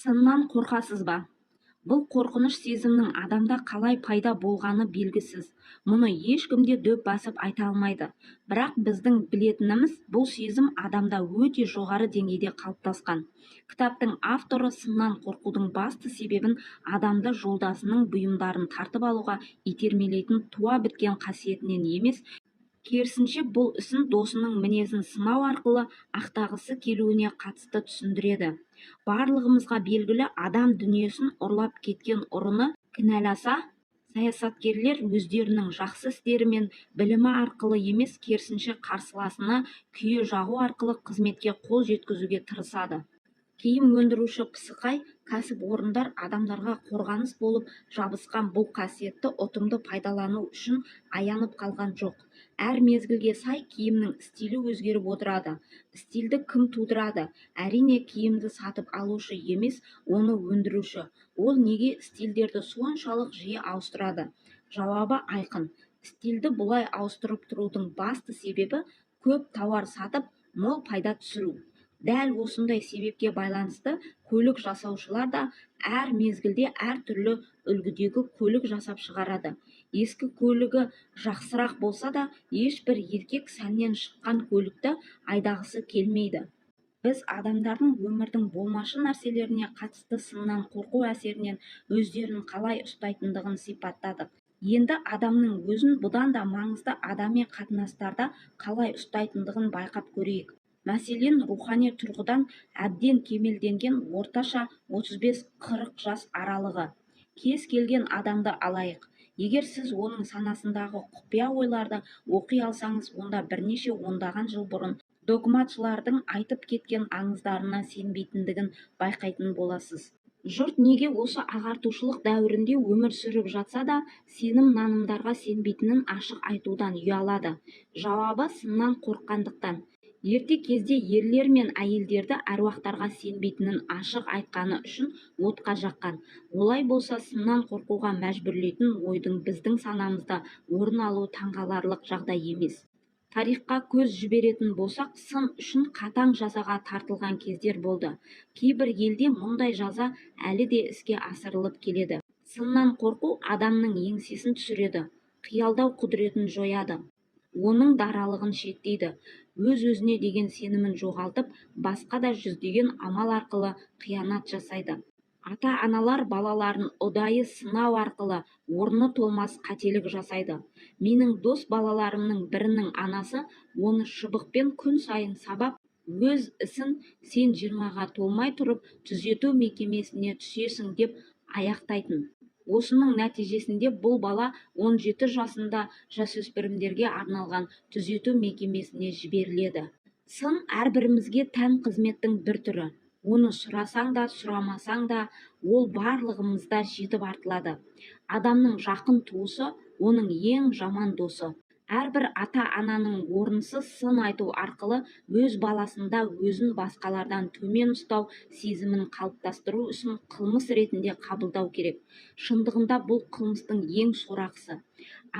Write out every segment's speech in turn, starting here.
Сыннан қорқасыз ба? Бұл қорқыныш сезімнің адамда қалай пайда болғаны белгісіз. Мұны ешкім де дөп басып айта алмайды. Бірақ біздің білетініміз, бұл сезім адамда өте жоғары деңгейде қалыптасқан. Кітаптың авторы сыннан қорқудың басты себебін адамды жолдасының бұйымдарын тартып алуға итермелейтін туа біткен қасиетінен емес, керісінше бұл ісін досының мінезін сынау арқылы ақтағысы келуіне қатысты түсіндіреді. Барлығымызға белгілі, адам дүниесін ұрлап кеткен ұрыны кінәласа, саясаткерлер өздерінің жақсы істері мен білімі арқылы емес, керісінше қарсыласына күйе жағу арқылы қызметке қол жеткізуге тырысады. Киім өндіруші пысықай кәсіпорындар адамдарға қорғаныс болып жабысқан бұл қасиетті ұтымды пайдалану үшін аянып қалған жоқ. Әр мезгілге сай киімнің стилі өзгеріп отырады. Стильді кім тудырады? Әрине, киімді сатып алушы емес, оны өндіруші. Ол неге стильдерді соншалық жиі ауыстырады? Жауабы айқын. Стильді бұлай ауыстырып тұрудың басты себебі көп тауар сатып, мол пайда түсіру. Дәл осындай себепке байланысты көлік жасаушылар да әр мезгілде әр түрлі үлгідегі көлік жасап шығарады. Ескі көлігі жақсырақ болса да, ешбір еркек сәннен шыққан көлікті айдағысы келмейді. Біз адамдардың өмірдің болмашы нәрселеріне қатысты сыннан қорқу әсерінен өздерін қалай ұстайтындығын сипаттадық. Енді адамның өзін бұдан да маңызды адами қатынастарда қалай ұстайтындығын байқап көрейік. Мәселен, рухани тұрғыдан әбден кемелденген орташа 35-40 жас аралығы. Кез келген адамды алайық. Егер сіз оның санасындағы құпия ойларды оқи алсаңыз, онда бірнеше ондаған жыл бұрын догматшылардың айтып кеткен аңыздарына сенбейтіндігін байқайтын боласыз. Жұрт неге осы ағартушылық дәуірінде өмір сүріп жатса да, сенім-нанымдарға сенбейтінін ашық айтудан ұялады? Жауабы сыннан қорыққандықтан. Ерте кезде ерлер мен әйелдерді әруақтарға сенбейтінін ашық айтқаны үшін отқа жаққан. Олай болса, сыннан қорқуға мәжбүрлейтін ойдың біздің санамызда орын алу таңғаларлық жағдай емес. Тарихқа көз жіберетін болсақ, сын үшін қатаң жазаға тартылған кездер болды. Кейбір елде мұндай жаза әлі де іске асырылып келеді. Сыннан қорқу адамның еңсесін түсіреді, қиялдау құдіретін жояды, оның даралығын шектейді, өз-өзіне деген сенімін жоғалтып, басқа да жүздеген амал арқылы қиянат жасайды. Ата-аналар балаларын ұдайы сынау арқылы орны толмас қателік жасайды. Менің дос балаларымның бірінің анасы оны шыбықпен күн сайын сабап, өз ісін сен 20-ға толмай тұрып түзету мекемесіне түсесің деп аяқтайтын. Осының нәтижесінде бұл бала 17 жасында жасөспірімдерге арналған түзету мекемесіне жіберіледі. Сын әрбірімізге тән қызметтің бір түрі. Оны сұрасаң да, сұрамасаң да, ол барлығымызда жетіп артылады. Адамның жақын туысы оның ең жаман досы. Әрбір ата-ананың орынсыз сын айту арқылы өз баласында өзін басқалардан төмен ұстау сезімін қалыптастыру ісін қылмыс ретінде қабылдау керек. Шындығында бұл қылмыстың ең сорақысы.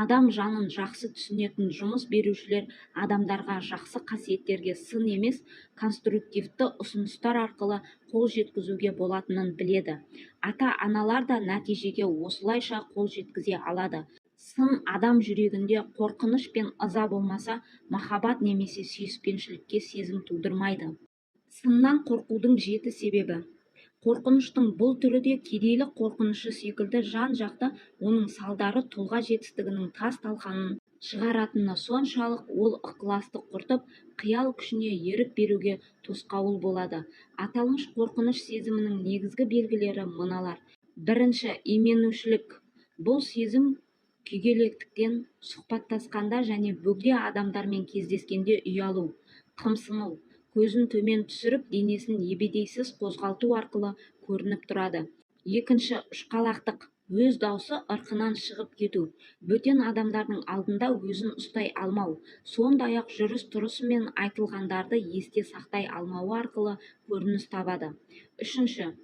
Адам жанын жақсы түсінетін жұмыс берушілер адамдарға жақсы қасиеттерге сын емес, конструктивті ұсыныстар арқылы қол жеткізуге болатынын біледі. Ата-аналар да нәтижеге осылайша қол жеткізе алады. Сын адам жүрегінде қорқыныш пен ыза болмаса, махаббат немесе сүйіспеншілікке сезім тудырмайды. Сыннан қорқудың 7 себебі. Қорқыныштың бұл түрі де кедейлік қорқынышы секілді жан-жақты, оның салдары тұлға жетістігінің тас-талқанын шығаратыны соншалық, ол ықыласты құртып, қиял күшіне ерік беруге тосқауыл болады. Аталмыш қорқыныш сезімінің негізгі белгілері мыналар. Бірінші, именушілік. Бұл сезім күйгелектіктен, сұхбаттасқанда және бөгде адамдармен кездескенде ұялу, қымсыну, көзін төмен түсіріп, денесін ебедейсіз қозғалту арқылы көрініп тұрады. Екінші, ұшқалақтық. Өз даусы ырқынан шығып кету, бөтен адамдардың алдында өзін ұстай алмау, сондай-ақ жүріс-тұрысы мен айтылғандарды есте сақтай алмауы арқылы көрініс табады. Үшінші,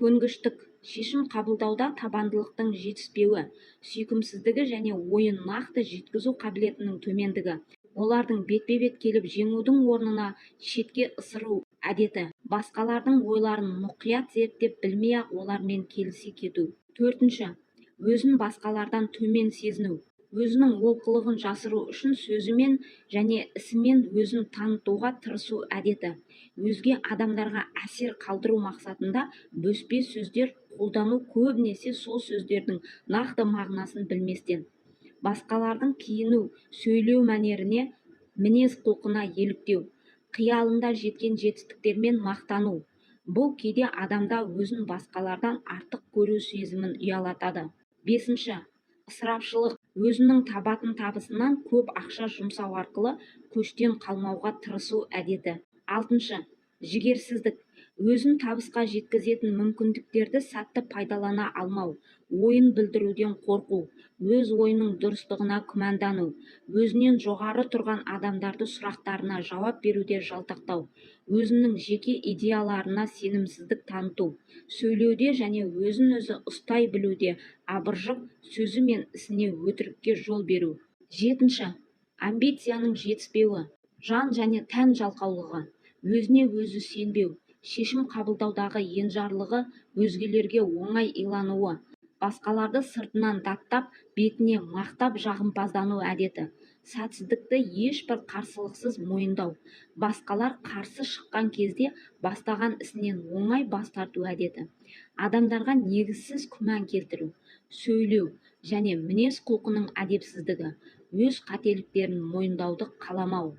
көнгіштік. Шешім қабылдауда табандылықтың жетіспеуі, сүйкімсіздігі және ойын нақты жеткізу қабілетінің төмендігі. Олардың бетпе-бет келіп жеңудің орнына шетке ысыру әдеті. Басқалардың ойларын мұқият зерттеп білмей-ақ олармен келісе кету. Төртінші, өзін басқалардан төмен сезіну. Өзінің олқылығын жасыру үшін сөзімен және ісімен өзін танытуға тырысу әдеті. Өзге адамдарға әсер қалдыру мақсатында бөспе сөздер қолдану, көбінесе сол сөздердің нақты мағынасын білместен. Басқалардың киіну, сөйлеу мәнеріне, мінез-құлқына еліктеу. Қиялында жеткен жетістіктермен мақтану. Бұл кейде адамда өзін басқалардан артық көру сезімін ұялатады. Бесінші, ысырапшылық. Өзінің табатын табысынан көп ақша жұмсау арқылы көштен қалмауға тырысу әдеті. Алтыншы, жігерсіздік. Өзін табысқа жеткізетін мүмкіндіктерді сәтті пайдалана алмау, ойын білдіруден қорқу, өз ойының дұрыстығына күмәндану, өзінен жоғары тұрған адамдарды сұрақтарына жауап беруде жалтақтау, өзінің жеке идеяларына сенімсіздік таныту, сөйлеуде және өзін-өзі ұстай білуде абыржып, сөзі мен ісіне өтірікке жол беру. Жетінші, амбицияның жетіспеуі, жан және тән жалқаулығы, өзіне өзі сенбеу, шешім қабылдаудағы енжарлығы, өзгелерге оңай илануы, басқаларды сыртынан даттап, бетіне мақтап жағымпаздану әдеті. Сәтсіздікті ешбір қарсылықсыз мойындау, басқалар қарсы шыққан кезде бастаған ісінен оңай бас тарту әдеті. Адамдарға негізсіз күмән келтіру, сөйлеу және мінез-құлқының әдепсіздігі, өз қателіктерін мойындауды қаламау.